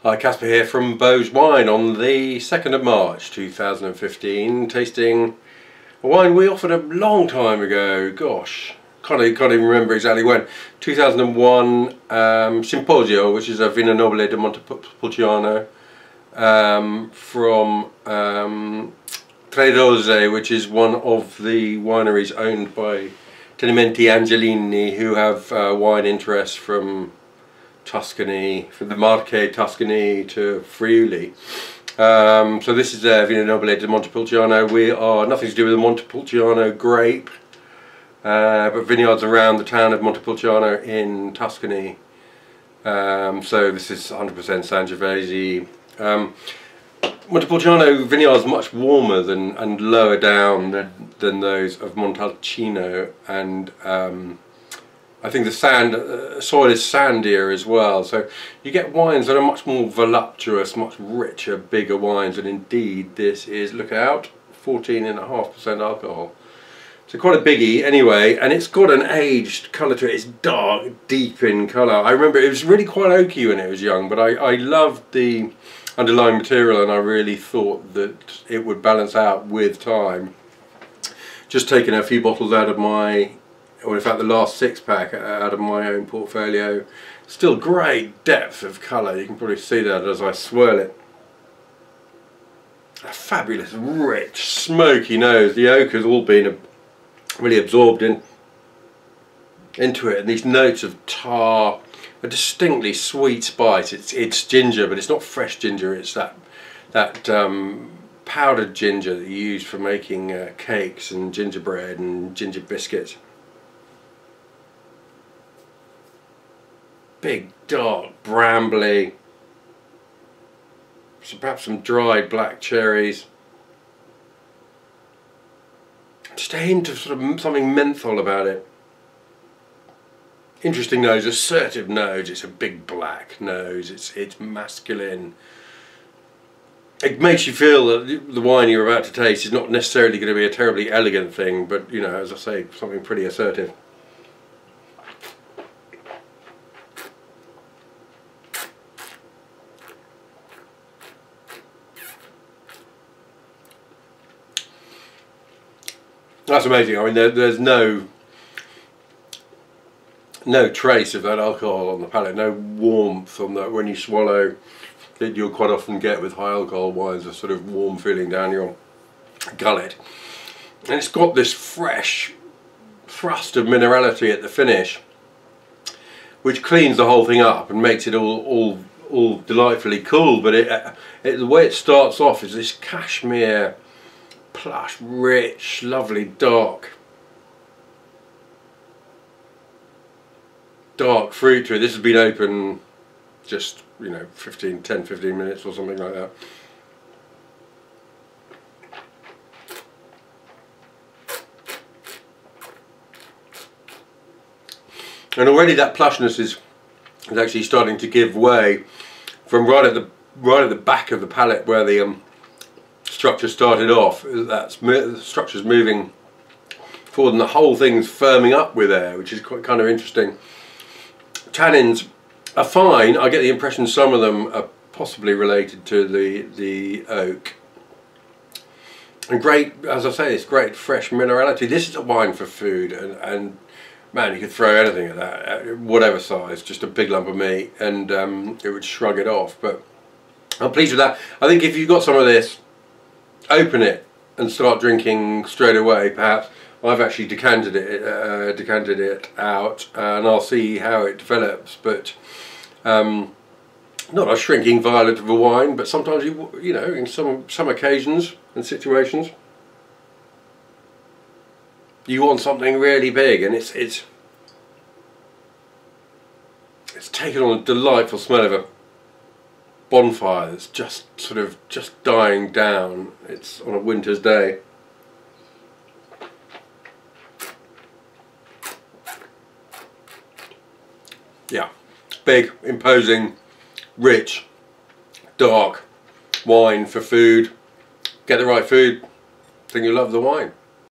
Hi, Caspar here from Beau's Wine on the 2nd of March 2015, tasting a wine we offered a long time ago. Gosh, can't even remember exactly when. 2001 Simposio, which is a Vino Nobile di Montepulciano from Tre Rose, which is one of the wineries owned by Tenimenti Angelini, who have wine interests from Tuscany, from the Marche Tuscany to Friuli. So this is Vino Nobile di Montepulciano. We are nothing to do with the Montepulciano grape, but vineyards around the town of Montepulciano in Tuscany. So this is 100% Sangiovese. Montepulciano vineyards much warmer and lower down than those of Montalcino, and I think the soil is sandier as well, so you get wines that are much more voluptuous, much richer, bigger wines, and indeed this is, look out, 14.5% alcohol. So quite a biggie anyway, and it's got an aged colour to it. It's dark, deep in colour. I remember it was really quite oaky when it was young, but I loved the underlying material and I really thought that it would balance out with time. Just taking a few bottles out of my, or in fact the last 6-pack out of my own portfolio. Still great depth of colour, you can probably see that as I swirl it. A fabulous, rich, smoky nose. The oak has all been really absorbed into it, and these notes of tar, a distinctly sweet spice. It's ginger, but it's not fresh ginger, it's that powdered ginger that you use for making cakes and gingerbread and ginger biscuits. Big, dark, brambly, so perhaps some dried black cherries. Just a hint of sort of something menthol about it. Interesting nose, assertive nose. It's a big black nose. It's masculine. It makes you feel that the wine you're about to taste is not necessarily going to be a terribly elegant thing, but you know, as I say, something pretty assertive. That's amazing. I mean, there's no trace of that alcohol on the palate, no warmth on that when you swallow that you'll quite often get with high alcohol wines, a sort of warm feeling down your gullet. And it's got this fresh thrust of minerality at the finish, which cleans the whole thing up and makes it all delightfully cool. But the way it starts off is this cashmere, plush, rich, lovely, dark fruit to it. This has been open just, you know, 10-15 minutes or something like that. And already that plushness is actually starting to give way from right at the back of the palate where the structure started off. The structure's moving forward and the whole thing's firming up with air, which is quite kind of interesting. Tannins are fine. I get the impression some of them are possibly related to the oak. And great, as I say, it's great fresh minerality. This is a wine for food, and man, you could throw anything at that, whatever size, just a big lump of meat, and it would shrug it off. But I'm pleased with that. I think if you've got some of this, open it and start drinking straight away. Perhaps I've actually decanted it out, and I'll see how it develops. But not a shrinking violet of a wine, but sometimes you know, in some occasions and situations, you want something really big, and it's taken on a delightful smell of a bonfire that's just sort of dying down. It's on a winter's day. Yeah, big, imposing, rich, dark wine for food. Get the right food, then you'll love the wine.